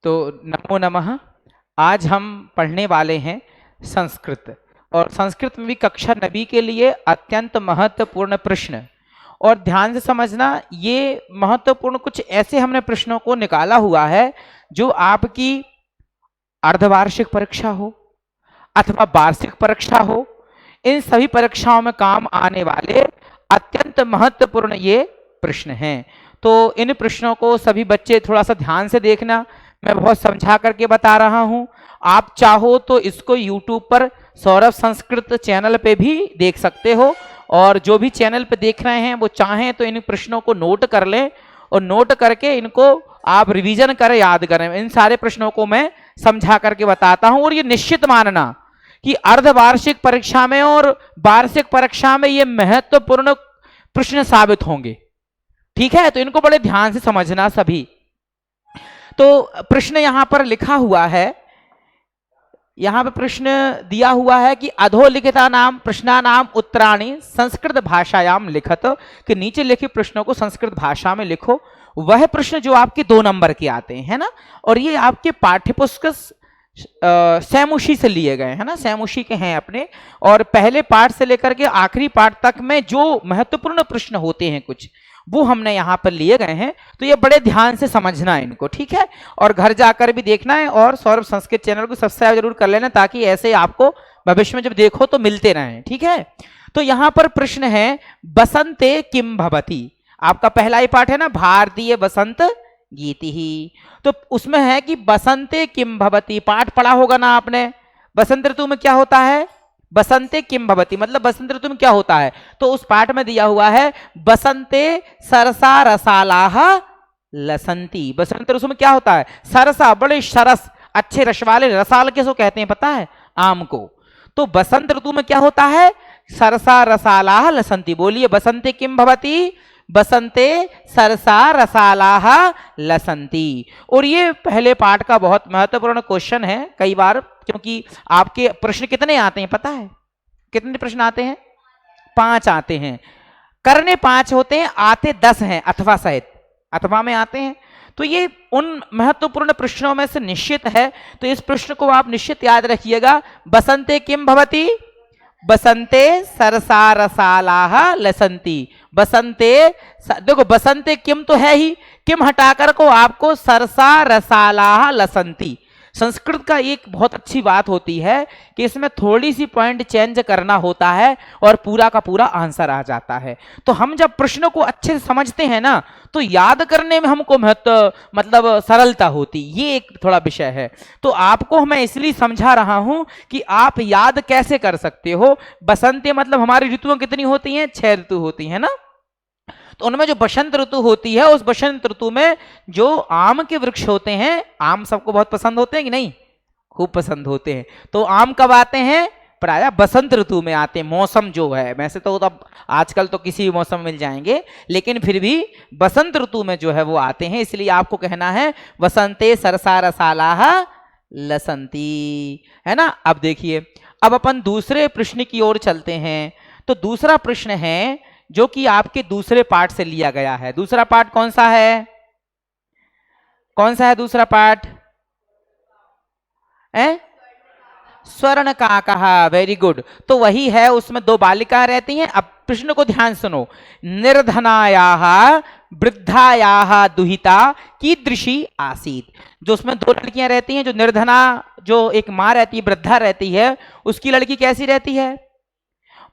तो नमो नमः। आज हम पढ़ने वाले हैं संस्कृत, और संस्कृत में भी कक्षा 9वीं के लिए अत्यंत महत्वपूर्ण प्रश्न। और ध्यान से समझना, ये महत्वपूर्ण कुछ ऐसे हमने प्रश्नों को निकाला हुआ है जो आपकी अर्धवार्षिक परीक्षा हो अथवा वार्षिक परीक्षा हो, इन सभी परीक्षाओं में काम आने वाले अत्यंत महत्वपूर्ण ये प्रश्न हैं। तो इन प्रश्नों को सभी बच्चे थोड़ा सा ध्यान से देखना, मैं बहुत समझा करके बता रहा हूं। आप चाहो तो इसको YouTube पर सौरभ संस्कृत चैनल पे भी देख सकते हो, और जो भी चैनल पे देख रहे हैं वो चाहें तो इन प्रश्नों को नोट कर लें, और नोट करके इनको आप रिवीजन करें, याद करें। इन सारे प्रश्नों को मैं समझा करके बताता हूं, और ये निश्चित मानना कि अर्धवार्षिक परीक्षा में और वार्षिक परीक्षा में ये महत्वपूर्ण प्रश्न साबित होंगे। ठीक है, तो इनको बड़े ध्यान से समझना सभी। तो प्रश्न यहां पर लिखा हुआ है, यहां पर प्रश्न दिया हुआ है कि अधोलिखिता नाम प्रश्नानाम उत्तराणि संस्कृत भाषायाम लिखत, कि नीचे लिखे प्रश्नों को संस्कृत भाषा में लिखो। वह प्रश्न जो आपके 2 नंबर के आते हैं ना, और ये आपके पाठ्यपुस्तक सैमुषी से लिए गए हैं ना, सैमुषी के हैं अपने। और पहले पाठ से लेकर के आखिरी पाठ तक में जो महत्वपूर्ण प्रश्न होते हैं कुछ, वो हमने यहाँ पर लिए गए हैं। तो ये बड़े ध्यान से समझना है इनको, ठीक है। और घर जाकर भी देखना है, और सौरभ संस्कृत चैनल को सब्सक्राइब जरूर कर लेना, ताकि ऐसे आपको भविष्य में जब देखो तो मिलते रहें, ठीक है। तो यहाँ पर प्रश्न है बसंते किम भवति। आपका पहला ही पाठ है ना, भारतीय बसंत गीति ही, तो उसमें है कि बसंते किम भवति। पाठ पढ़ा होगा ना आपने, बसंत ऋतु में क्या होता है, बसंते किम भवति मतलब बसंत ऋतु में क्या होता है। तो उस पाठ में दिया हुआ है बसंते सरसा रसालाह लसंती। बसंत ऋतु में क्या होता है, सरसा, बड़े सरस अच्छे रस वाले, रसाल किसको कहते हैं पता है, आम को। तो बसंत ऋतु में क्या होता है, सरसा रसालाह लसंती। बोलिए, बसंते किम भवति, बसंते सरसा रसालाह लसंती। और ये पहले पाठ का बहुत महत्वपूर्ण क्वेश्चन है कई बार, क्योंकि आपके प्रश्न कितने आते हैं पता है, कितने प्रश्न आते हैं, 5 आते हैं। करने 5 होते हैं, आते 10 हैं, अथवा सहित, अथवा में आते हैं। तो ये उन महत्वपूर्ण प्रश्नों में से निश्चित है। तो इस प्रश्न को आप निश्चित याद रखिएगा, बसंते किम भवति, बसंते सरसा रसालाह लसंती। बसंते, देखो बसंते किम तो है ही, किम हटाकर को आपको सरसा रसालाह लसंती। संस्कृत का एक बहुत अच्छी बात होती है कि इसमें थोड़ी सी पॉइंट चेंज करना होता है और पूरा का पूरा आंसर आ जाता है। तो हम जब प्रश्नों को अच्छे से समझते हैं ना, तो याद करने में हमको मतलब सरलता होती, ये एक थोड़ा विषय है। तो आपको मैं इसलिए समझा रहा हूं कि आप याद कैसे कर सकते हो। बसंत मतलब हमारी ऋतुएं कितनी होती हैं, 6 ऋतु होती है ना। तो उनमें जो बसंत ऋतु होती है, उस बसंत ऋतु में जो आम के वृक्ष होते हैं, आम सबको बहुत पसंद होते हैं कि नहीं, खूब पसंद होते हैं। तो आम कब आते हैं, प्रायः बसंत ऋतु में आते हैं। मौसम जो है, वैसे तो अब आजकल तो किसी भी मौसम में मिल जाएंगे, लेकिन फिर भी बसंत ऋतु में जो है वो आते हैं। इसलिए आपको कहना है बसंते सरसा रसालाह लसंती, है ना। अब देखिए, अब अपन दूसरे प्रश्न की ओर चलते हैं। तो दूसरा प्रश्न है जो कि आपके दूसरे पाठ से लिया गया है। दूसरा पाठ कौन सा है, कौन सा है दूसरा पाठ, स्वर्ण का कहा, वेरी गुड। तो वही है, उसमें 2 बालिकाएं रहती हैं। अब प्रश्न को ध्यान सुनो, निर्धनायाः वृद्धायाः दुहिता कीदृशी आसीत। जो उसमें 2 लड़कियां रहती हैं, जो निर्धना, जो एक माँ रहती है, वृद्धा रहती है, उसकी लड़की कैसी रहती है,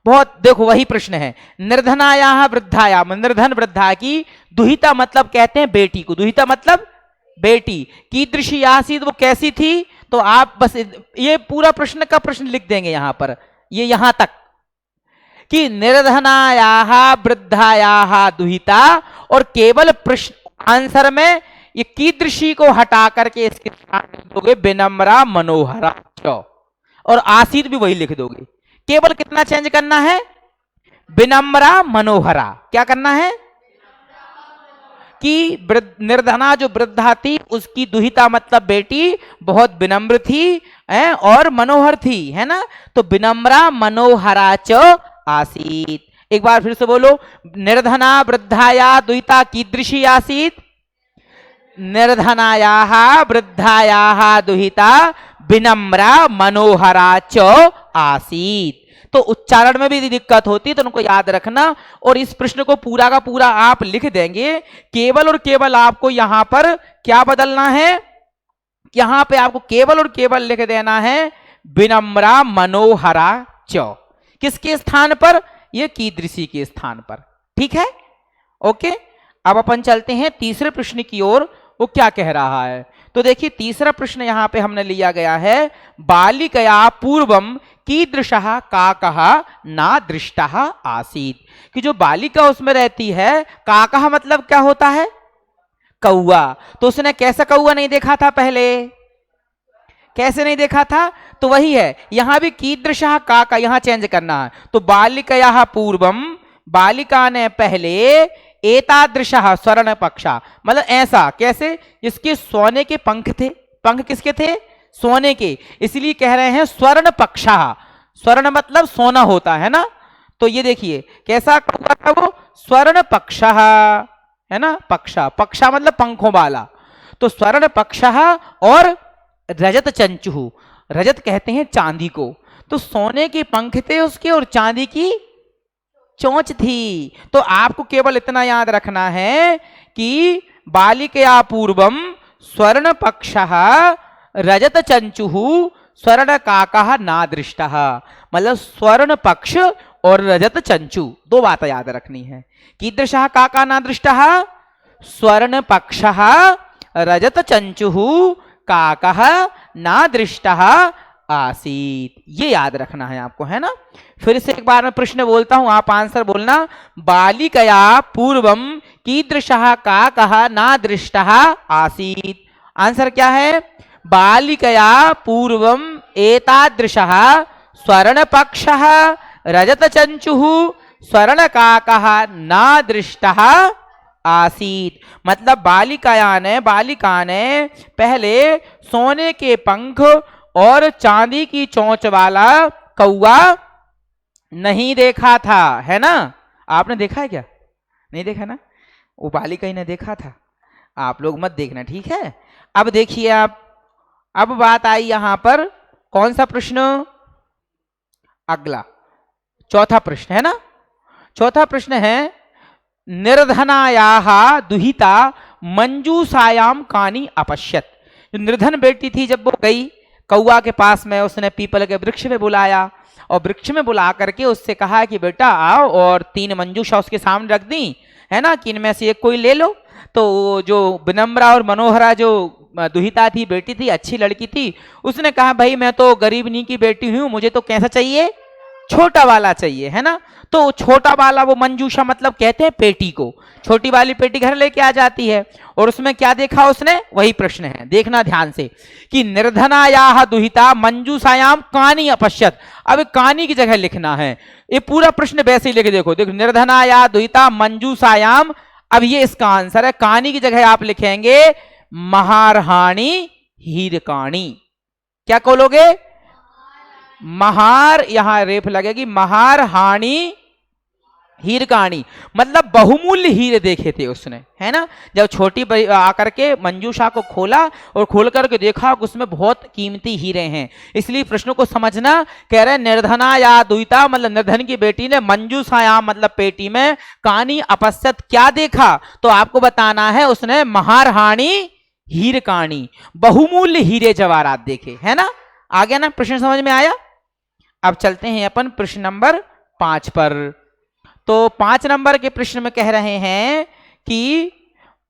बहुत, देखो वही प्रश्न है, निर्धनायाः वृद्धाया, निर्धन वृद्धा की, दुहिता मतलब कहते हैं बेटी को, दुहिता मतलब बेटी, कीदृशी आसीत वो कैसी थी। तो आप बस ये पूरा प्रश्न का प्रश्न लिख देंगे यहां पर, ये यहां तक कि निर्धनायाः वृद्धायाः दुहिता, और केवल प्रश्न आंसर में ये कीदृशी को हटा करके इसके साथ लिख दोगे विनम्रा मनोहरा, और आसीत भी वही लिख दोगे। केवल कितना चेंज करना है, विनम्रा मनोहरा। क्या करना है कि निर्धना जो वृद्धा थी, उसकी दुहिता मतलब बेटी बहुत विनम्र थी और मनोहर थी, है ना। तो विनम्रा मनोहरा च आसीत। एक बार फिर से बोलो, निर्धना वृद्धाया दुहिता कीदृशी आसीत, निर्धनायाः वृद्धायाः दुहिता विनम्रा मनोहरा च आसीत। तो उच्चारण में भी दिक्कत होती तो उनको याद रखना। और इस प्रश्न को पूरा का पूरा आप लिख देंगे, केवल और केवल आपको यहां पर क्या बदलना है, यहां पे आपको केवल और केवल लिख देना है विनम्रा मनोहरा च। किसके स्थान पर? ये कीदृशी के स्थान पर। ठीक है, ओके। अब अपन चलते हैं तीसरे प्रश्न की ओर। वो क्या कह रहा है, तो देखिए तीसरा प्रश्न यहां पे हमने लिया गया है, बालिकया पूर्वम कीदृशः काकः ना दृष्टः आसीत। कि जो बालिका उसमें रहती है, काकः मतलब क्या होता है? कौआ। तो उसने कैसा कौआ नहीं देखा था पहले? कैसे नहीं देखा था? तो वही है, यहां भी कीदृशः काका यहां चेंज करना है। तो बालिकया पूर्वम, बालिका ने पहले, एतादृशः स्वर्ण पक्षा मतलब ऐसा, कैसे? इसके सोने के पंख थे। पंख किसके थे? सोने के, इसलिए कह रहे हैं स्वर्ण पक्षा। स्वर्ण मतलब सोना होता है ना। तो ये देखिए कैसा कौआ था वो? स्वर्ण पक्षा है ना। पक्षा, पक्षा मतलब पंखों वाला। तो स्वर्ण पक्षा और रजत चंचु, रजत कहते हैं चांदी को। तो सोने के पंख थे उसके और चांदी की चोंच थी। तो आपको केवल इतना याद रखना है कि बालिकया पूर्वम स्वर्ण पक्षः रजत चंचुः स्वर्ण काकः ना दृष्टः, मतलब स्वर्ण पक्ष और रजत चंचु, दो बातें याद रखनी है। कीदृशः काका ना दृष्टः? स्वर्ण पक्षः रजत चंचुः काकः ना दृष्टः आसीत, ये याद रखना है आपको, है ना। फिर से एक बार मैं प्रश्न बोलता हूं, आप आंसर बोलना। बालिकया पूर्वम कीदृशः काकः ना दृष्टः आसीत। आंसर क्या है? बालिकया पूर्वम एतादृशः स्वर्णपक्षः रजत चंचुः स्वर्ण काकः ना दृष्टः आसीत। मतलब बालिका ने पहले सोने के पंख और चांदी की चोंच वाला कौआ नहीं देखा था, है ना। आपने देखा है क्या? नहीं देखा ना, वो बालिका ही ने देखा था। आप लोग मत देखना, ठीक है। अब देखिए आप, अब बात आई यहां पर कौन सा प्रश्न? अगला चौथा प्रश्न है ना। चौथा प्रश्न है, निर्धनायाः दुहिता मंजूषायाम कानी अपश्यत। जो निर्धन बेटी थी, जब वो गई कौआ के पास में, उसने पीपल के वृक्ष में बुलाया और वृक्ष में बुला करके उससे कहा कि बेटा आओ, और 3 मंजूषा उसके सामने रख दी, है ना, कि इनमें से एक कोई ले लो। तो जो विनम्रा और मनोहरा जो दुहिता थी, बेटी थी, अच्छी लड़की थी, उसने कहा भाई मैं तो गरीबनी की बेटी हूं, मुझे तो कैसा चाहिए? छोटा वाला चाहिए, है ना। तो छोटा वाला वो मंजूषा मतलब कहते हैं पेटी को, छोटी वाली पेटी घर लेके आ जाती है। और उसमें क्या देखा उसने? वही प्रश्न है, देखना ध्यान से, कि निर्धनायाः दुहिता मंजूषायाम कानी अपश्यत। अब कानी की जगह लिखना है, ये पूरा प्रश्न वैसे ही लिख देखो, देखो निर्धनाया दुहिता मंजूषायाम। अब ये इसका आंसर है, कानी की जगह आप लिखेंगे महारहाणी हीरकाणी। क्या बोलोगे? महार, यहां रेफ लगेगी, महार हानि हीरकाणी, मतलब बहुमूल्य हीरे देखे थे उसने, है ना। जब छोटी आकर के मंजूषा को खोला और खोल करके देखा उसमें बहुत कीमती हीरे हैं। इसलिए प्रश्नों को समझना। कह रहे निर्धना या दुहिता मतलब निर्धन की बेटी ने मंजूषाया मतलब पेटी में कानी अपश्यत क्या देखा, तो आपको बताना है उसने महारहाणी हीरकाणी, बहुमूल्य हीरे जवाहरात देखे, है ना। आ गया ना, प्रश्न समझ में आया। अब चलते हैं अपन प्रश्न नंबर 5 पर। तो 5 नंबर के प्रश्न में कह रहे हैं कि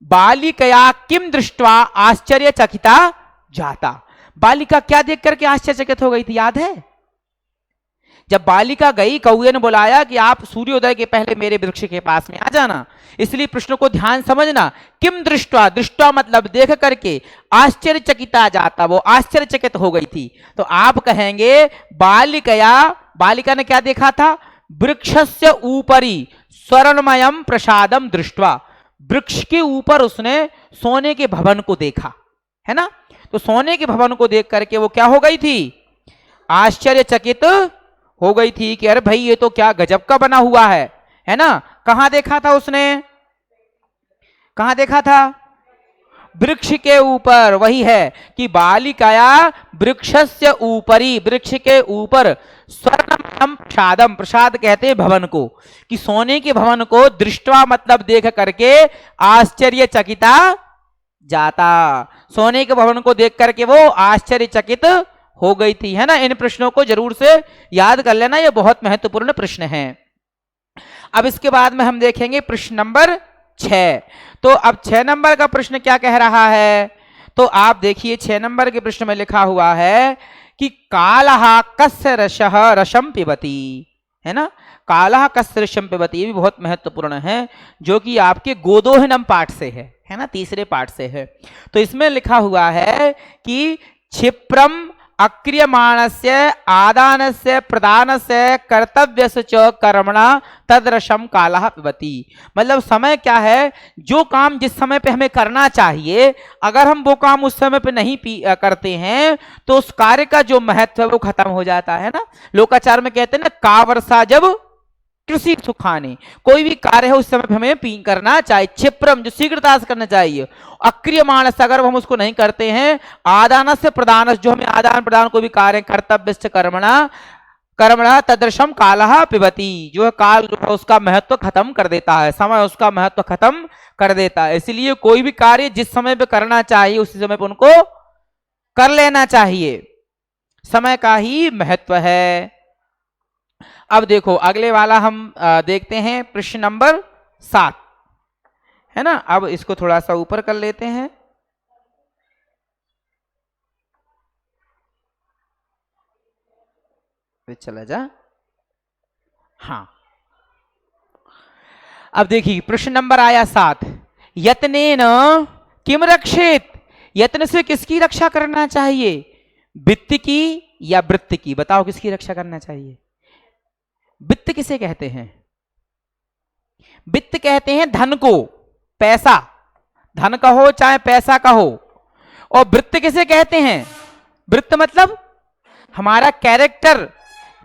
बालिकया किम दृष्ट्वा आश्चर्यचकिता जाता। बालिका क्या देख करके आश्चर्यचकित हो गई थी, याद है? जब बालिका गई, कौए ने बुलाया कि आप सूर्योदय के पहले मेरे वृक्ष के पास में आ जाना। इसलिए प्रश्नों को ध्यान समझना। किम दृष्ट्वा, दृष्ट्वा मतलब देख करके, आश्चर्यचकिता जाता, वो आश्चर्यचकित हो गई थी। तो आप कहेंगे बालिकया, बालिका ने क्या देखा था? वृक्षस्य ऊपरी स्वर्णमयम प्रसादम दृष्ट्वा, वृक्ष के ऊपर उसने सोने के भवन को देखा, है ना। तो सोने के भवन को देख करके वो क्या हो गई थी? आश्चर्यचकित हो गई थी कि अरे भाई ये तो क्या गजब का बना हुआ है ना। कहां देखा था उसने? कहां देखा था? वृक्ष के ऊपर, वही है कि बालिकाया वृक्षस्य ऊपरी, वृक्ष के ऊपर स्वर्णमयं प्रसादम, प्रसाद कहते हैं भवन को, कि सोने के भवन को दृष्टवा मतलब देख करके आश्चर्यचकिता जाता, सोने के भवन को देख करके वो आश्चर्यचकित हो गई थी, है ना। इन प्रश्नों को जरूर से याद कर लेना, ये बहुत महत्वपूर्ण प्रश्न है। अब इसके बाद में हम देखेंगे प्रश्न नंबर 6। तो अब 6 नंबर का प्रश्न क्या कह रहा है, तो आप देखिए 6 नंबर के प्रश्न में लिखा हुआ है कि कालः कस्य रसः रसम पिबती, है ना। कालः कस्य रसम पिबती, ये भी बहुत महत्वपूर्ण है, जो कि आपके गोदोहनम पाठ से है ना, तीसरे पाठ से है। तो इसमें लिखा हुआ है कि क्षिप्रम अक्रियमाणस्य आदानस्य प्रदानस्य कर्तव्यस्य च कर्मणा तदरसम कालः पिबती, मतलब समय क्या है, जो काम जिस समय पे हमें करना चाहिए अगर हम वो काम उस समय पे नहीं करते हैं तो उस कार्य का जो महत्व है वो खत्म हो जाता है ना। लोकाचार में कहते हैं ना, का वर्षा जब कृषि सुखाने, कोई भी कार्य है उस समय पे हमें करना चाहिए, क्षिप्रम जो शीघ्रता से करना चाहिए, अक्रियमाणस अगर हम उसको नहीं करते हैं, आदान से प्रदान जो हमें आदान प्रदान कोई भी कार्य कर्तव्य कर्मणा कर्मणा तदृशम कालः पिबती, जो है काल जो है उसका महत्व खत्म कर देता है, समय उसका महत्व खत्म कर देता है। इसलिए कोई भी कार्य जिस समय पे करना चाहिए उसी समय पे उनको कर लेना चाहिए, समय का ही महत्व है। अब देखो अगले वाला हम देखते हैं प्रश्न नंबर 7, है ना। अब इसको थोड़ा सा ऊपर कर लेते हैं, चला जा, हाँ। अब देखिए प्रश्न नंबर आया 7, यत्नेन किम रक्षेत, यत्न से किसकी रक्षा करना चाहिए, वित्त की या वृत्त की, बताओ किसकी रक्षा करना चाहिए। वित्त किसे कहते हैं, वित्त कहते हैं धन को, पैसा, धन का हो चाहे पैसा का हो। और वृत्त किसे कहते हैं, वृत्त मतलब हमारा कैरेक्टर,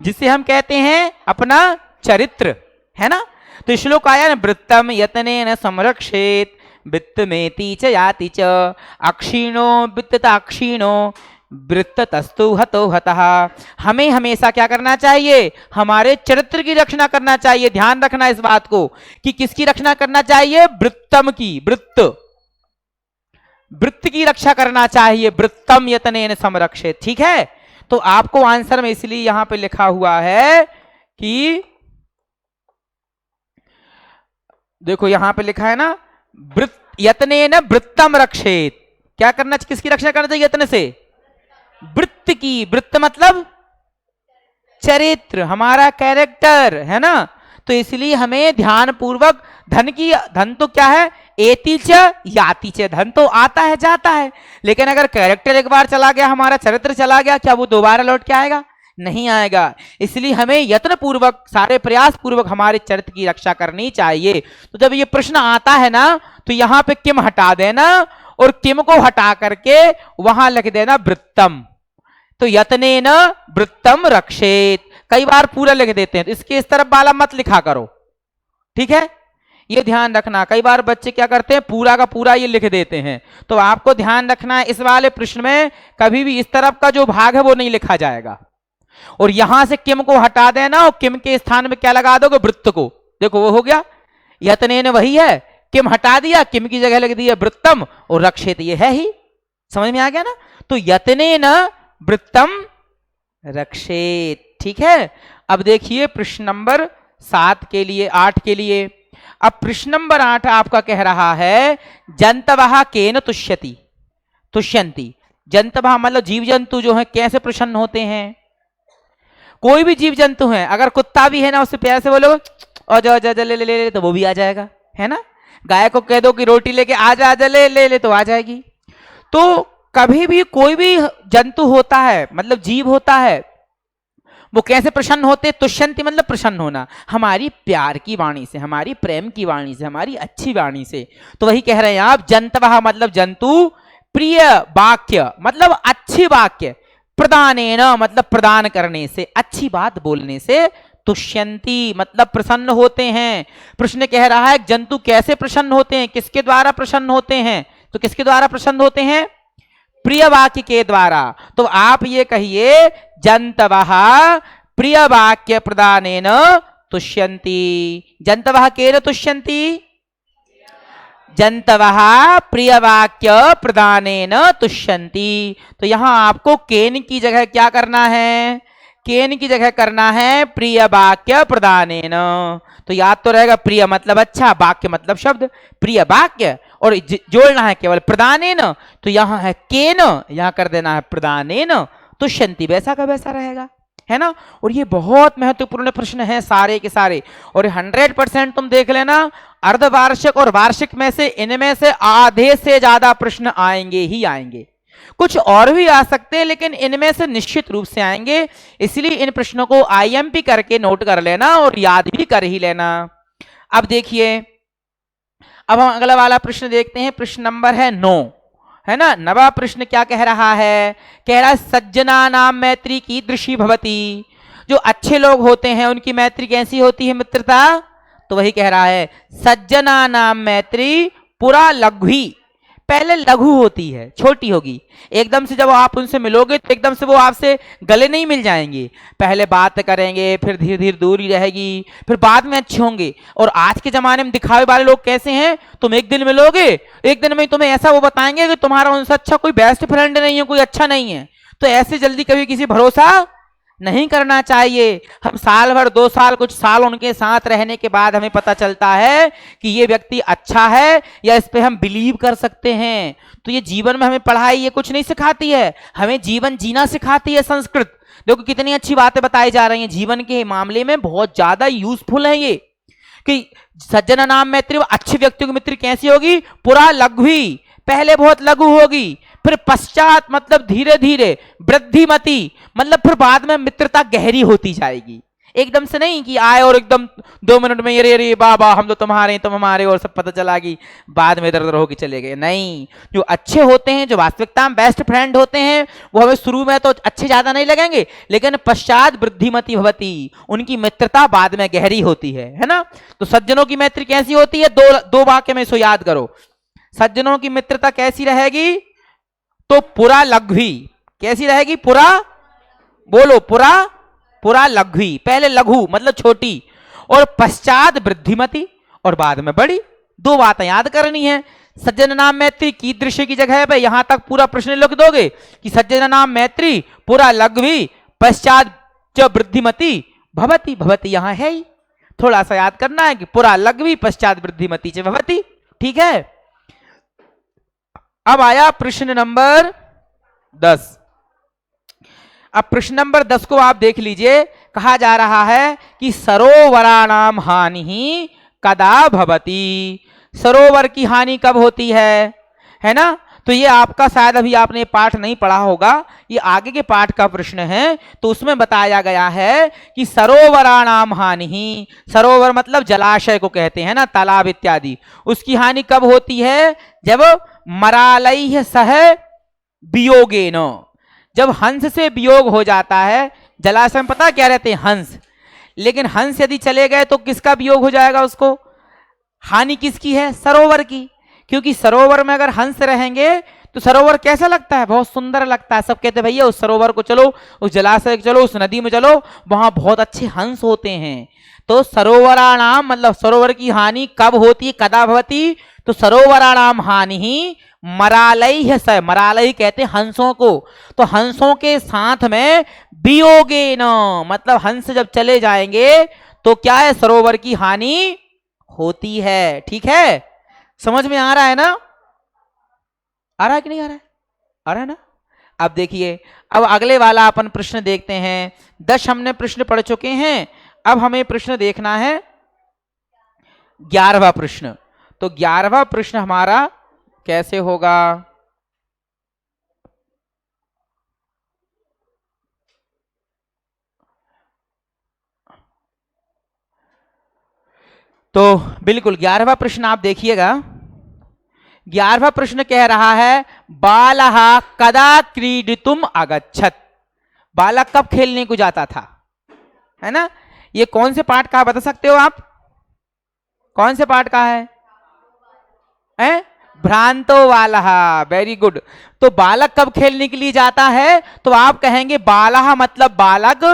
जिसे हम कहते हैं अपना चरित्र, है ना। तो श्लोक आया ना, वृत्तम यत्नेन संरक्षेत वित्त में च याति च अक्षीणो वित्तता क्षीणो वृत्त तस्तु हतो हतः, हमें हमेशा क्या करना चाहिए, हमारे चरित्र की रक्षा करना चाहिए। ध्यान रखना इस बात को कि किसकी रक्षा करना चाहिए, वृत्तम की, वृत्त की रक्षा करना चाहिए, वृत्तम यत्नेन संरक्षेत, ठीक है। तो आपको आंसर में इसलिए यहां पे लिखा हुआ है कि देखो यहां पे लिखा है ना, यत्नेन वृत्तम रक्षेत, क्या करना, किसकी रक्षा करना चाहिए, यत्न से वृत्त की, वृत्त मतलब चरित्र, हमारा कैरेक्टर, है ना। तो इसलिए हमें ध्यान पूर्वक धन की, धन तो क्या है, एति च याति च, धन तो आता है जाता है, लेकिन अगर कैरेक्टर एक बार चला गया, हमारा चरित्र चला गया, क्या वो दोबारा लौट के आएगा, नहीं आएगा। इसलिए हमें यत्न पूर्वक, सारे प्रयास पूर्वक हमारे चरित्र की रक्षा करनी चाहिए। तो जब ये प्रश्न आता है ना, तो यहां पे किम हटा देना और किम को हटा करके वहां लिख देना वृत्तम। तो यत्नेन वृत्तम रक्षेत, कई बार पूरा लिख देते हैं, तो इसके इस तरफ वाला मत लिखा करो, ठीक है, ये ध्यान रखना। कई बार बच्चे क्या करते हैं, पूरा का पूरा ये लिख देते हैं, तो आपको ध्यान रखना है इस वाले प्रश्न में कभी भी इस तरफ का जो भाग है वो नहीं लिखा जाएगा। और यहां से किम को हटा देना और किम के स्थान में क्या लगा दोगे, वृत्त को। देखो वो हो गया, यत्नेन वही है, किम हटा दिया, किम की जगह लग दिया वृत्तम, और रक्षेत ये है ही, समझ में आ गया ना। तो यत्नेन वृत्तम रक्षेत, ठीक है। अब देखिए प्रश्न नंबर 7 के लिए, 8 के लिए। अब प्रश्न नंबर 8 आपका कह रहा है, जंतवः केन तुष्यति, तुष्यंती, जंतवः मतलब जीव जंतु जो है कैसे प्रसन्न होते हैं। कोई भी जीव जंतु है, अगर कुत्ता भी है ना, उससे प्यार से बोलो और जा जा ले ले ले, तो वो भी आ जाएगा, है ना। गाय को कह दो कि रोटी लेके आ जा, ले ले ले, तो आ जाएगी। तो कभी भी कोई भी जंतु होता है, मतलब जीव होता है, वो कैसे प्रसन्न होते, तुष्यंती मतलब प्रसन्न होना, हमारी प्यार की वाणी से, हमारी प्रेम की वाणी से, हमारी अच्छी वाणी से। तो वही कह रहे हैं आप, जंतवः मतलब जंतु, प्रिय वाक्य मतलब अच्छी वाक्य, प्रदानेन मतलब प्रदान करने से, अच्छी बात बोलने से, तुष्यंती मतलब प्रसन्न होते हैं। प्रश्न कह रहा है जंतु कैसे प्रसन्न होते हैं, किसके द्वारा प्रसन्न होते हैं, तो किसके द्वारा प्रसन्न होते हैं? प्रिय वाक्य के द्वारा। तो आप ये कहिए, जंतवः प्रिय वाक्य प्रदानेन तुष्यन्ति। जंतवः केन तुष्यन्ति? जंतवः प्रिय वाक्य प्रदानेन तुष्यन्ति। तो यहां आपको केन की जगह क्या करना है? केन की जगह करना है प्रिय वाक्य प्रदानेन। तो याद तो रहेगा, प्रिय मतलब अच्छा, वाक्य मतलब शब्द, प्रिय वाक्य, और जोड़ना है केवल प्रदानेन। तो यहां है केन, यहां कर देना है प्रदानेन तुष्यन्ति, वैसा का वैसा रहेगा, है ना। और ये बहुत महत्वपूर्ण प्रश्न है सारे के सारे, और 100% तुम देख लेना, अर्धवार्षिक और वार्षिक में से इनमें से आधे से ज्यादा प्रश्न आएंगे ही आएंगे। कुछ और भी आ सकते हैं, लेकिन इनमें से निश्चित रूप से आएंगे। इसलिए इन प्रश्नों को आईएमपी करके नोट कर लेना और याद भी कर ही लेना। अब देखिए, अब हम अगला वाला प्रश्न देखते हैं। प्रश्न नंबर है 9, है ना। नवा प्रश्न क्या कह रहा है? कह रहा है सज्जना नाम मैत्री कीदृशी भवति। जो अच्छे लोग होते हैं उनकी मैत्री कैसी होती है, मित्रता? तो वही कह रहा है, सज्जना नाम मैत्री पुरा लघ्वी। पहले लघु होती है, छोटी होगी। एकदम से जब आप उनसे मिलोगे तो एकदम से वो आपसे गले नहीं मिल जाएंगे। पहले बात करेंगे, फिर धीरे धीरे दूरी रहेगी, फिर बाद में अच्छे होंगे। और आज के जमाने में दिखावे वाले लोग कैसे हैं? तुम एक दिन मिलोगे, एक दिन में तुम्हें ऐसा वो बताएंगे कि तुम्हारा उनसे अच्छा कोई बेस्ट फ्रेंड नहीं है, कोई अच्छा नहीं है। तो ऐसे जल्दी कभी किसी भरोसा नहीं करना चाहिए। हम साल भर 2 साल कुछ साल उनके साथ रहने के बाद हमें पता चलता है कि ये व्यक्ति अच्छा है या इस पे हम बिलीव कर सकते हैं। तो ये जीवन में हमें पढ़ाई ये कुछ नहीं सिखाती है, हमें जीवन जीना सिखाती है संस्कृत। देखो कितनी अच्छी बातें बताई जा रही हैं जीवन के मामले में, बहुत ज्यादा यूजफुल है ये। कि सज्जन नाम मैत्री, अच्छे व्यक्तियों की मित्र कैसी होगी? पुरा लघ्वी, पहले बहुत लघु होगी, फिर पश्चात मतलब धीरे धीरे, वृद्धिमती मतलब फिर बाद में मित्रता गहरी होती जाएगी। एकदम से नहीं कि आए और एकदम 2 मिनट में ये रे बाबा हम तो तुम्हारे तुम हमारे और सब पता चला कि बाद में इधर उधर होके चले गए। नहीं, जो अच्छे होते हैं, जो वास्तविकता में बेस्ट फ्रेंड होते हैं, वो हमें शुरू में तो अच्छे ज्यादा नहीं लगेंगे, लेकिन पश्चात वृद्धिमती भवती, उनकी मित्रता बाद में गहरी होती है ना। तो सज्जनों की मैत्री कैसी होती है? दो वाक्य में इसको याद करो। सज्जनों की मित्रता कैसी रहेगी? तो पुरा लघ्वी। कैसी रहेगी? पुरा, बोलो, पुरा लघ्वी। पहले लघु मतलब छोटी, और पश्चात वृद्धिमती, और बाद में बड़ी। 2 बातें याद करनी है। सज्जन नाम मैत्री कीदृशी की जगह पे यहां तक पूरा प्रश्न लिख दोगे कि सज्जन नाम मैत्री पुरा लघ्वी पश्चात च वृद्धिमती भवती। भवती यहां है ही, थोड़ा सा याद करना है कि पुरा लघ्वी पश्चात वृद्धिमती च भवती। ठीक है। अब आया प्रश्न नंबर 10। अब प्रश्न नंबर 10 को आप देख लीजिए। कहा जा रहा है कि सरोवराणाम हानि कदा भवति। सरोवर की हानि कब होती है ना। तो ये आपका शायद अभी आपने पाठ नहीं पढ़ा होगा, ये आगे के पाठ का प्रश्न है। तो उसमें बताया गया है कि सरोवराणाम हानि, सरोवर मतलब जलाशय को कहते हैं ना, तालाब इत्यादि, उसकी हानि कब होती है? जब मरालय सह वियोगेन, जब हंस से वियोग हो जाता है। जलाशय में पता क्या रहते हैं? हंस। लेकिन हंस यदि चले गए तो किसका वियोग हो जाएगा? उसको हानि किसकी है? सरोवर की। क्योंकि सरोवर में अगर हंस रहेंगे तो सरोवर कैसा लगता है? बहुत सुंदर लगता है। सब कहते हैं भैया उस सरोवर को चलो, उस जलाशय को चलो, उस नदी में चलो, वहां बहुत अच्छे हंस होते हैं। तो सरोवराणाम मतलब सरोवर की हानि कब होती है? कदा भवति। तो सरोवराणाम हानि मरालय से, मरालय कहते हैं हंसों को। तो हंसों के साथ में वियोगे न मतलब हंस जब चले जाएंगे तो क्या है? सरोवर की हानि होती है। ठीक है, समझ में आ रहा है ना? आ रहा है कि नहीं आ रहा है? आ रहा है ना। अब देखिए, अब अगले वाला अपन प्रश्न देखते हैं। 10 हमने प्रश्न पढ़ चुके हैं। अब हमें प्रश्न देखना है 11वां प्रश्न। तो 11वां प्रश्न हमारा कैसे होगा? तो बिल्कुल 11वां प्रश्न आप देखिएगा। 11वां प्रश्न कह रहा है बालः कदा क्रीडितुम अगच्छत। बालक कब खेलने को जाता था, है ना। ये कौन से पाठ का बता सकते हो आप? कौन से पाठ का है? भ्रांतो बालः, वेरी गुड। तो बालक कब खेलने के लिए जाता है? तो आप कहेंगे बालः मतलब बालक,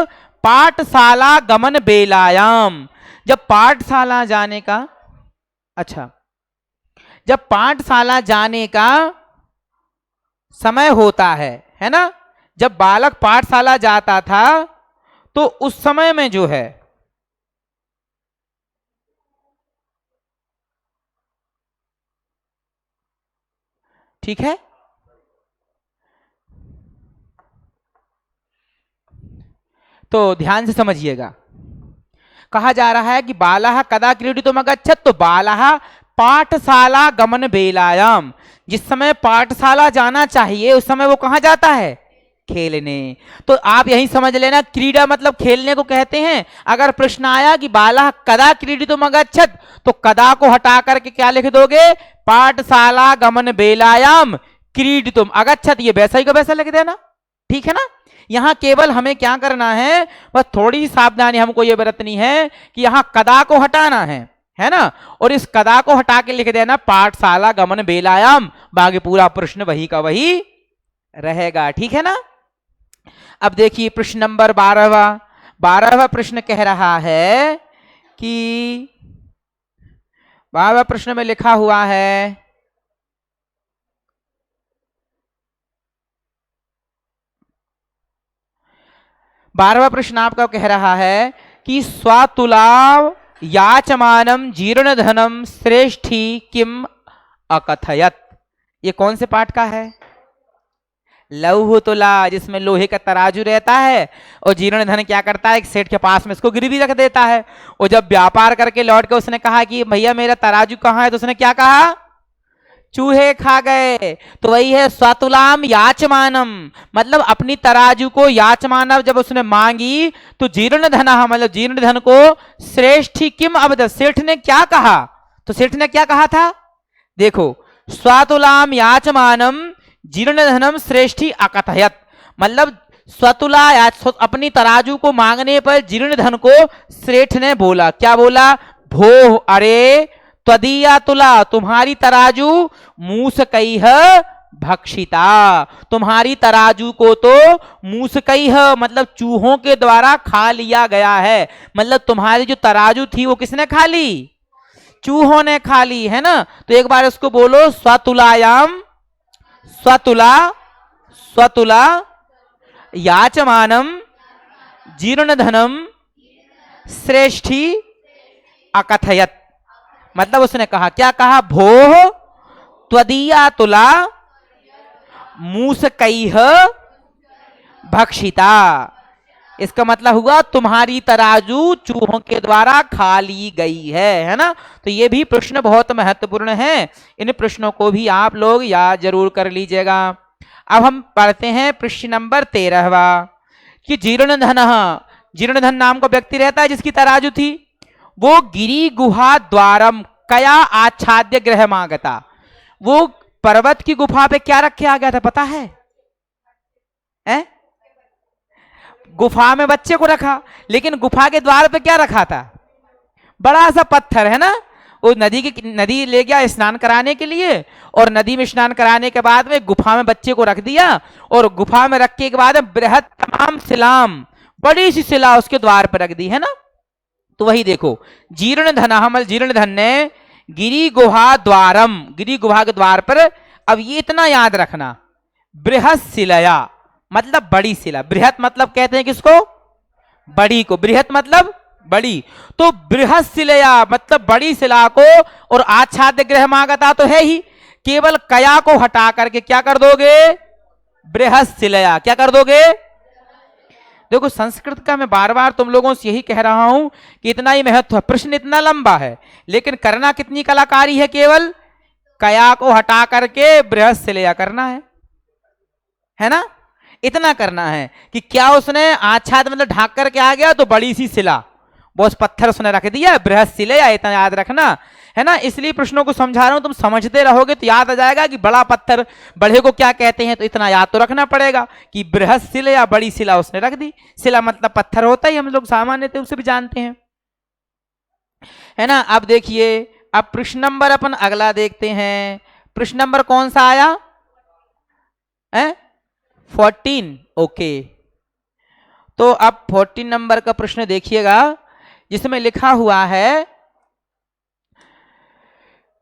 पाठशाला गमन बेलायाम, जब पाठशाला जाने का, अच्छा, जब पाठशाला जाने का समय होता है ना, जब बालक पाठशाला जाता था तो उस समय में जो है ठीक है, तो ध्यान से समझिएगा। कहा जा रहा है कि बालः कदा क्रीडितुम अगच्छत्, तो बालः पाठशाला गमन बेलायाम, जिस समय पाठशाला जाना चाहिए उस समय वो कहां जाता है? खेलने। तो आप यही समझ लेना, क्रीड़ा मतलब खेलने को कहते हैं। अगर प्रश्न आया कि बालः कदा क्रीडितुम अगच्छत्, तो कदा को हटा करके क्या लिख दोगे? पाठशाला गमन बेलायाम क्रीडितुम अगच्छत्, ये वैसा ही का वैसा लिख देना, ठीक है ना। यहां केवल हमें क्या करना है, बस थोड़ी सी सावधानी हमको ये बरतनी है कि यहां कदा को हटाना है ना, और इस कदा को हटा के लिख देना पाठशाला गमन बेलायाम, बाकी पूरा प्रश्न वही का वही रहेगा, ठीक है ना। अब देखिए प्रश्न नंबर 12वां प्रश्न कह रहा है कि 12वां प्रश्न में लिखा हुआ है, बारहवां प्रश्न आपका कह रहा है कि स्वातुलाव याचमानम जीर्ण धनम श्रेष्ठी किम अकथयत। ये कौन से पाठ का है? लौह तुला, जिसमें लोहे का तराजू रहता है और जीर्ण धन क्या करता है, एक सेठ के पास में इसको गिरवी रख देता है। और जब व्यापार करके लौट के उसने कहा कि भैया मेरा तराजू कहाँ है, तो उसने क्या कहा? चूहे खा गए। तो वही है स्वातुलाम याचमानम, मतलब अपनी तराजू को याचमानव जब उसने मांगी तो जीर्ण धन, मतलब जीर्ण धन को श्रेष्ठी किम अवदत्, सेठ ने क्या कहा? तो सेठ ने क्या कहा था? देखो, स्वातुलाम याचमानम जीर्ण धनम श्रेष्ठी अकथयत, मतलब स्वतुला अपनी तराजू को मांगने पर जीर्ण धन को सेठ ने बोला, क्या बोला? भो, अरे त्वदीया तुला, तुम्हारी तराजू मूसकैः भक्षिता, तुम्हारी तराजू को तो मूसकैः मतलब चूहों के द्वारा खा लिया गया है। मतलब तुम्हारी जो तराजू थी वो किसने खा ली? चूहों ने खा ली, है ना। तो एक बार इसको बोलो, स्वतुलायाम, स्वतुला, स्वतुला याचमानम जीर्ण धनम श्रेष्ठी अकथयत, मतलब उसने कहा, क्या कहा? भोः त्वदीया तुला मूसकैः भक्षिता। इसका मतलब हुआ तुम्हारी तराजू चूहों के द्वारा खा ली गई है ना। तो ये भी प्रश्न बहुत महत्वपूर्ण है, इन प्रश्नों को भी आप लोग याद जरूर कर लीजिएगा। अब हम पढ़ते हैं प्रश्न नंबर 13वां कि जीर्ण धन नाम का व्यक्ति रहता है जिसकी तराजू थी, वो गिरी गुहा द्वारम कया आच्छाद्य ग्रह मागता, वो पर्वत की गुफा पे क्या रखे आ गया था पता है? गुफा में बच्चे को रखा, लेकिन गुफा के द्वार पे क्या रखा था? बड़ा सा पत्थर, है ना। वो नदी ले गया स्नान कराने के लिए, और नदी में स्नान कराने के बाद में गुफा में बच्चे को रख दिया, और गुफा में रखने के बाद बृहद तमाम शिलाम, बड़ी सी शिला उसके द्वार पर रख दी, है ना। तो वही देखो, जीर्ण धन, जीर्ण धन ने गिरी गुहा द्वारम, गिरी गुहा के द्वार पर, अब ये इतना याद रखना, बृहद शिलया मतलब बड़ी शिला, बृहद मतलब कहते हैं किसको? बड़ी को, बृहद मतलब बड़ी, तो बृहद शिलया मतलब बड़ी शिला को, और आच्छाद्य ग्रह मागता तो है ही, केवल कया को हटा करके क्या कर दोगे? बृहद शिलया, क्या कर दोगे? देखो संस्कृत का मैं बार बार तुम लोगों से यही कह रहा हूं कि इतना ही महत्व है, प्रश्न इतना लंबा है, लेकिन करना कितनी कलाकारी है, केवल कया को हटा करके बृहद शिलया करना है ना। इतना करना है कि क्या उसने आच्छाद मतलब ढाक करके आ गया तो बड़ी सी शिला, बहुत पत्थर उसने रख दिया, बृहद शिलया, इतना याद रखना है ना। इसलिए प्रश्नों को समझा रहा हूं, तुम समझते रहोगे तो याद आ जाएगा कि बड़ा पत्थर बड़े को क्या कहते हैं, तो इतना याद तो रखना पड़ेगा कि बृहद शिलया, बड़ी शिला उसने रख दी। शिला मतलब पत्थर होता ही, हम लोग सामान्य थे उसे भी जानते हैं, है ना। अब देखिए, अब प्रश्न नंबर अपन अगला देखते हैं, प्रश्न नंबर कौन सा आया है? 14। ओके, तो अब 14 नंबर का प्रश्न देखिएगा, जिसमें लिखा हुआ है,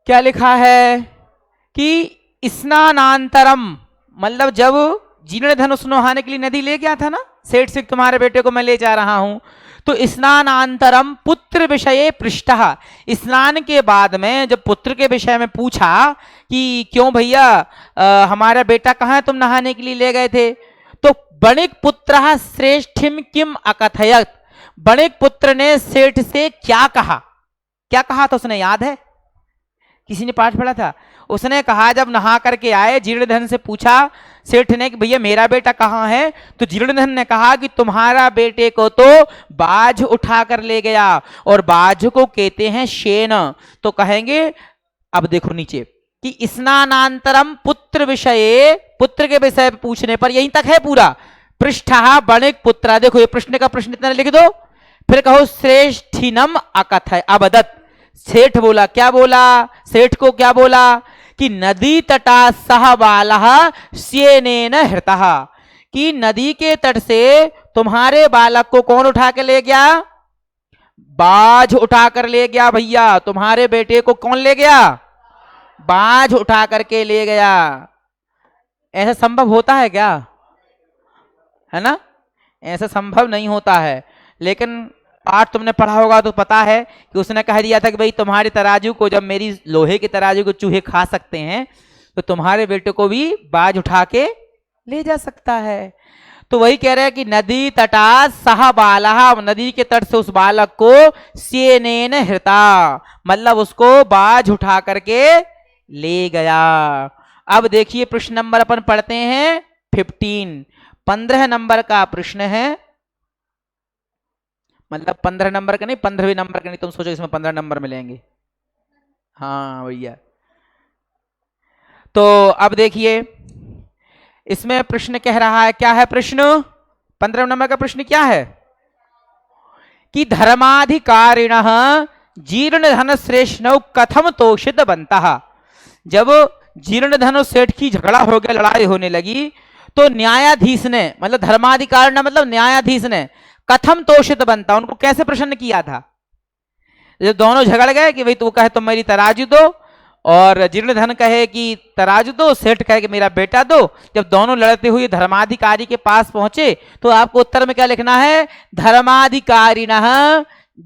क्या लिखा है कि स्नानांतरम, मतलब जब जीर्ण धनुष नहाने के लिए नदी ले गया था ना सेठ से, तुम्हारे बेटे को मैं ले जा रहा हूं, तो स्नानांतरम पुत्र विषये पृष्ठः, स्नान के बाद में जब पुत्र के विषय में पूछा कि क्यों भैया हमारा बेटा कहाँ है, तुम नहाने के लिए ले गए थे, तो बणिक पुत्रः श्रेष्ठिम किम अकथयत, बणिक पुत्र ने सेठ से क्या कहा, क्या कहा था उसने, याद है? किसी ने पाठ पढ़ा था? उसने कहा, जब नहा करके आए जीर्णधन से पूछा सेठ ने कि भैया मेरा बेटा कहाँ है, तो जीर्णधन ने कहा कि तुम्हारा बेटे को तो बाज उठा कर ले गया, और बाज को कहते हैं शेन। तो कहेंगे, अब देखो नीचे कि स्नानांतरम पुत्र विषये, पुत्र के विषय पूछने पर, यहीं तक है पूरा, पृष्ठः बणिक पुत्र, देखो ये प्रश्न का प्रश्न इतना लिख दो, फिर कहो श्रेष्ठिनम अकथय अबदत, सेठ बोला, क्या बोला, सेठ को क्या बोला कि नदी तटा सह बालः स्येनेन हृतः, कि नदी के तट से तुम्हारे बालक को कौन उठा के ले गया, बाज उठा कर ले गया। भैया तुम्हारे बेटे को कौन ले गया, बाज उठा करके ले गया। ऐसा संभव होता है क्या, है ना? ऐसा संभव नहीं होता है, लेकिन पाठ तुमने पढ़ा होगा तो पता है कि उसने कह दिया था कि भाई तुम्हारे तराजू को, जब मेरी लोहे के तराजू को चूहे खा सकते हैं, तो तुम्हारे बेटे को भी बाज उठा के ले जा सकता है। तो वही कह रहे हैं कि नदी तटा सह बालः, नदी के तट से उस बालक को स्येनेन हृता, मतलब उसको बाज उठा करके ले गया। अब देखिए प्रश्न नंबर अपन पढ़ते हैं 15, 15 नंबर का प्रश्न है, मतलब 15 नंबर का नहीं, 15वें नंबर का नहीं, तुम सोचो इसमें 15 नंबर मिलेंगे। हाँ भैया, तो अब देखिए इसमें प्रश्न कह रहा है, क्या है प्रश्न, 15 नंबर का प्रश्न क्या है कि धर्माधिकारिणः जीर्ण धन श्रेष्ठौ कथम तोषित बनता, जब जीर्ण धन सेठ की झगड़ा हो गया, लड़ाई होने लगी, तो न्यायाधीश ने, मतलब धर्माधिकारी मतलब न्यायाधीश ने कथम तोषित बनता, उनको कैसे प्रसन्न किया था। जब दोनों झगड़ गए कि भाई तू कहे तुम मेरी तराजू दो, और जीर्णधन कहे कि तराजू दो, सेठ कहे कि मेरा बेटा दो, जब दोनों लड़ते हुए धर्माधिकारी के पास पहुंचे, तो आपको उत्तर में क्या लिखना है, धर्माधिकारिणः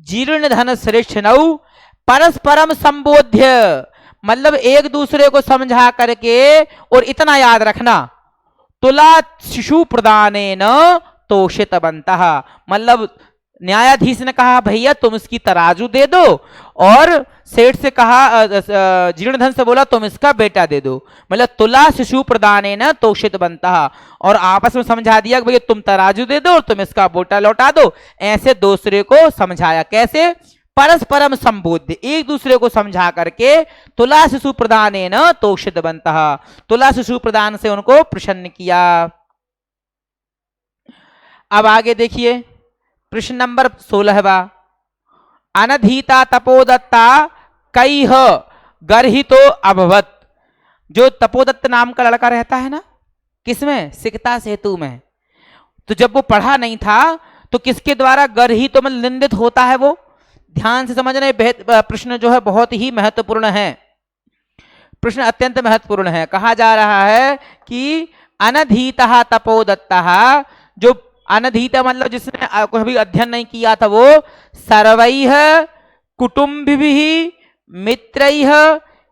जीर्णधन श्रेष्ठिनौ परस्परम संबोध्य, मतलब एक दूसरे को समझा करके, और इतना याद रखना, तुला शिशु प्रदानेन तोषित बनता, मतलब न्यायाधीश ने कहा भैया तुम इसकी तराजू दे दो, और सेठ से कहा, जीर्णधन से बोला तुम इसका बेटा दे दो, मतलब तुला शिशु प्रदानेन तोषित बनता, और आपस में समझा दिया कि भैया तुम तराजू दे दो और तुम इसका बेटा लौटा दो। ऐसे दूसरे को समझाया, कैसे, परस्परम संबोध्य, एक दूसरे को समझा करके, तुला शिशु प्रदानेन तोषित बनता, तुला शिशु प्रदान से उनको प्रसन्न किया। अब आगे देखिए प्रश्न नंबर 16वां, अनधीता तपोदत्ता कैह गर्हितो अभवत, जो तपोदत्त नाम का लड़का रहता है ना, किसमें, सिकता सेतु में, तो जब वो पढ़ा नहीं था तो किसके द्वारा गर्हित, मतलब निंदित होता है वो। ध्यान से समझना, प्रश्न जो है बहुत ही महत्वपूर्ण है, प्रश्न अत्यंत महत्वपूर्ण है। कहा जा रहा है कि अनधीता तपोदत्ता, जो अनधीता मतलब जिसने कभी अध्ययन नहीं किया था, वो सर्वैः कुटुंबिभिः मित्रैः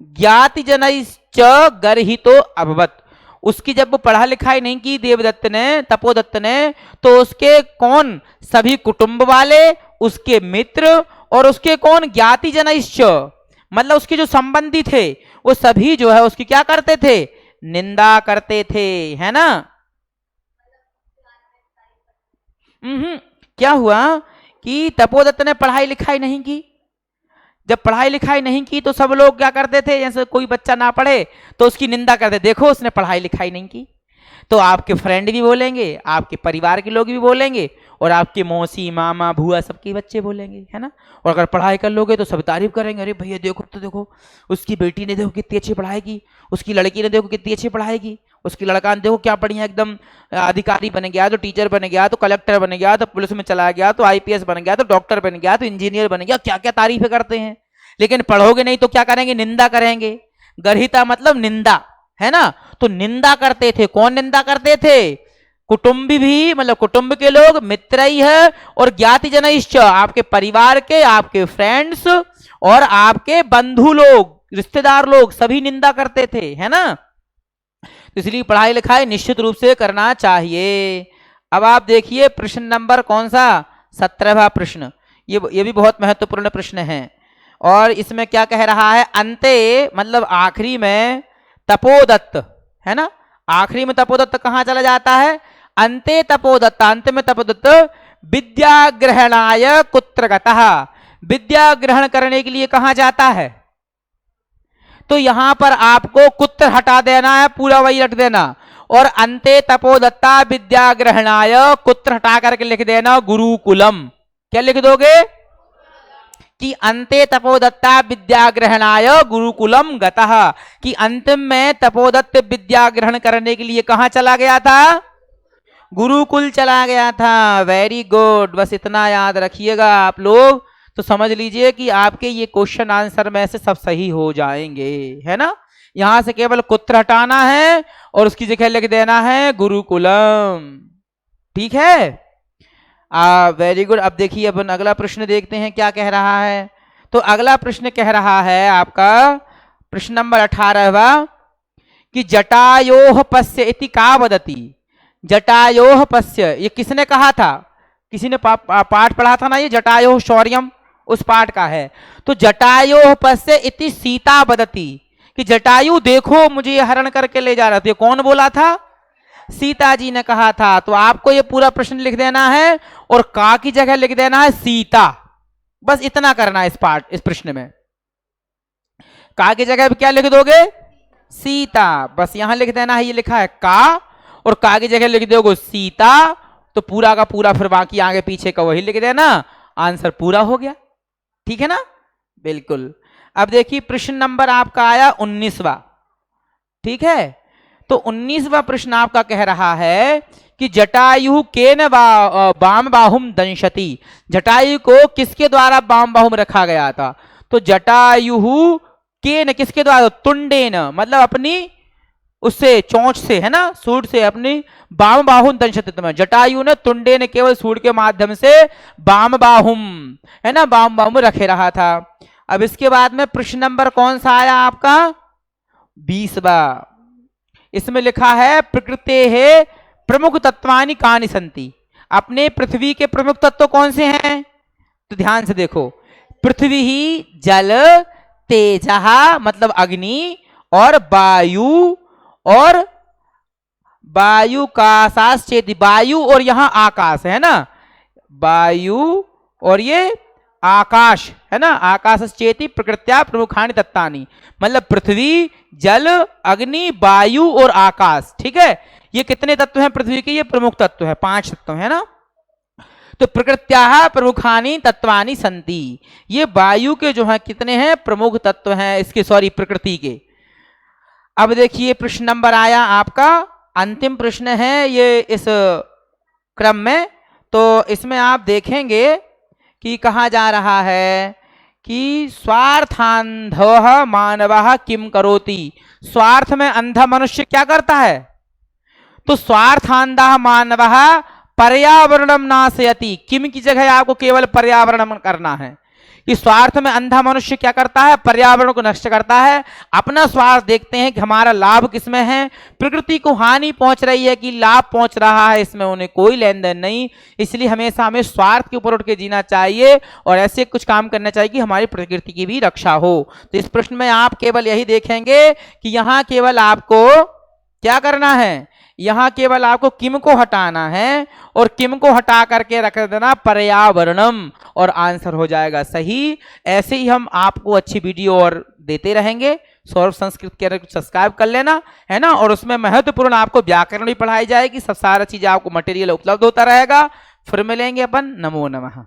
ज्ञातिजनैश्च गर्हितो अभवत्, उसकी जब वो पढ़ा लिखाई नहीं की देवदत्त ने, तपोदत्त ने, तो उसके कौन, सभी कुटुंब वाले, उसके मित्र, और उसके कौन, ज्ञातिजनैश्च, मतलब उसके जो संबंधी थे वो सभी जो है उसकी क्या करते थे, निंदा करते थे, है ना। क्या हुआ कि तपोदत्त ने पढ़ाई लिखाई नहीं की, जब पढ़ाई लिखाई नहीं की तो सब लोग क्या करते थे, जैसे कोई बच्चा ना पढ़े तो उसकी निंदा करते, देखो उसने पढ़ाई लिखाई नहीं की, तो आपके फ्रेंड भी बोलेंगे, आपके परिवार के लोग भी बोलेंगे, और आपके मौसी मामा भूआ सबके बच्चे बोलेंगे, है ना। और अगर पढ़ाई कर लोगे तो सब तारीफ करेंगे, अरे भैया देखो तो देखो उसकी बेटी ने देखो कितनी अच्छी पढ़ाई की, उसकी लड़की ने देखो कितनी अच्छी पढ़ाई की, उसकी लड़का ने देखो क्या बढ़िया एकदम अधिकारी बन गया, तो टीचर बन गया, तो कलेक्टर बन गया, तो पुलिस में चला गया, तो आईपीएस बन गया, तो डॉक्टर बन गया, तो इंजीनियर बन गया, क्या क्या तारीफें करते हैं। लेकिन पढ़ोगे नहीं तो क्या करेंगे, निंदा करेंगे। गर्हिता मतलब निंदा, है ना। तो निंदा करते थे, कौन निंदा करते थे, कुटुंबी भी, मतलब कुटुंब के लोग, मित्र ही है, और ज्ञाति जन, आपके परिवार के, आपके फ्रेंड्स और आपके बंधु लोग, रिश्तेदार लोग, सभी निंदा करते थे, है ना। तो इसलिए पढ़ाई लिखाई निश्चित रूप से करना चाहिए। अब आप देखिए प्रश्न नंबर कौन सा, 17वां प्रश्न। ये भी बहुत महत्वपूर्ण प्रश्न है। और इसमें क्या कह रहा है, अंते मतलब आखिरी में तपोदत्त, है ना। आखिरी में तपोदत्त कहाँ चला जाता है, अंते तपोदत्त, अंत में तपोदत्त विद्या ग्रहणाय कुत्र गतः, विद्या ग्रहण करने के लिए कहाँ जाता है। तो यहां पर आपको कुत्र हटा देना है, पूरा वही रख देना, और अंते तपोदत्ता विद्या ग्रहणाय कुत्र हटा करके लिख देना गुरुकुलम। क्या लिख दोगे कि अंते तपोदत्ता विद्या ग्रहणाय गुरुकुलम गतः, कि अंतिम में तपोदत्त विद्या ग्रहण करने के लिए कहां चला गया था, गुरुकुल चला गया था। वेरी गुड, बस इतना याद रखिएगा आप लोग, तो समझ लीजिए कि आपके ये क्वेश्चन आंसर में से सब सही हो जाएंगे, है ना। यहां से केवल कुत्र हटाना है और उसकी जगह लिख देना है गुरुकुलम, ठीक है। Very good. अब देखिए अपन अगला प्रश्न देखते हैं क्या कह रहा है। तो अगला प्रश्न कह रहा है आपका प्रश्न नंबर 18वां, कि जटायोः पश्य इति का वदति। जटायोः पश्य, ये किसने कहा था, किसी ने पाठ पढ़ा था ना, ये जटायोः शौर्यम, उस पाठ का है। तो जटायोः पश्य इति सीता वदति, कि जटायु देखो मुझे हरण करके ले जा रहे थे, कौन बोला था, सीता जी ने कहा था। तो आपको ये पूरा प्रश्न लिख देना है और का की जगह लिख देना है सीता, बस इतना करना है इस प्रश्न में। का की जगह क्या लिख दोगे, सीता, बस यहां लिख देना है, ये लिखा है का, और का की जगह लिख दोगे सीता, तो पूरा का पूरा फिर बाकी आगे पीछे का वही लिख देना, आंसर पूरा हो गया, ठीक है ना, बिल्कुल। अब देखिए प्रश्न नंबर आपका आया 19वां, ठीक है। तो 19वां प्रश्न आपका कह रहा है कि जटायु केन वाम बाहुम दंशति, जटायु को किसके द्वारा वाम बाहुम रखा गया था। तो जटायु केन किसके द्वारा, तुंडेन मतलब अपनी उससे चोंच से, है ना, सूंड से, अपनी वाम बाहुम दंशति में, जटायु ने तुंडे ने केवल सूंड के माध्यम से वाम बाहुम, है ना, वाम बाहुम रखे रहा था। अब इसके बाद में प्रश्न नंबर कौन सा आया आपका 20वां, इसमें लिखा है प्रकृते है प्रमुख तत्वानि कानि संति, अपने पृथ्वी के प्रमुख तत्व कौन से हैं। तो ध्यान से देखो, पृथ्वी ही जल, तेजः मतलब अग्नि, और वायु, और वायु का आकाश, वायु और यहां आकाश है ना, वायु और ये आकाश, है ना, आकाश चेति प्रकृत्या प्रमुखानि तत्तानि, मतलब पृथ्वी, जल, अग्नि, वायु और आकाश, ठीक है। ये कितने तत्व हैं पृथ्वी के, ये प्रमुख तत्व है, 5 तत्व है ना। तो प्रकृत्या प्रमुखानि तत्वानि संति, ये वायु के जो है कितने हैं, प्रमुख तत्व हैं इसके, सॉरी प्रकृति के। अब देखिए प्रश्न नंबर आया आपका अंतिम प्रश्न है ये इस क्रम में। तो इसमें आप देखेंगे कि कहा जा रहा है कि स्वार्थांधः मानवः किम करोति, स्वार्थ में अंधा मनुष्य क्या करता है। तो स्वार्थांधः मानवः पर्यावरणम नाशयति, किम की जगह आपको केवल पर्यावरण करना है, कि स्वार्थ में अंधा मनुष्य क्या करता है, पर्यावरण को नष्ट करता है, अपना स्वार्थ देखते हैं कि हमारा लाभ किसमें है, प्रकृति को हानि पहुंच रही है कि लाभ पहुंच रहा है, इसमें उन्हें कोई लेन देन नहीं। इसलिए हमेशा हमें स्वार्थ के ऊपर उठ के जीना चाहिए और ऐसे कुछ काम करना चाहिए कि हमारी प्रकृति की भी रक्षा हो। तो इस प्रश्न में आप केवल यही देखेंगे कि यहाँ केवल आपको क्या करना है, यहां केवल आपको किम को हटाना है और किम को हटा करके रख देना पर्यावरणम, और आंसर हो जाएगा सही। ऐसे ही हम आपको अच्छी वीडियो और देते रहेंगे। सौरभ संस्कृत के सब्सक्राइब कर लेना, है ना, और उसमें महत्वपूर्ण आपको व्याकरण भी पढ़ाई जाएगी, सब सारा चीजें आपको मटेरियल उपलब्ध होता रहेगा। फिर मिलेंगे अपन। नमो नमः।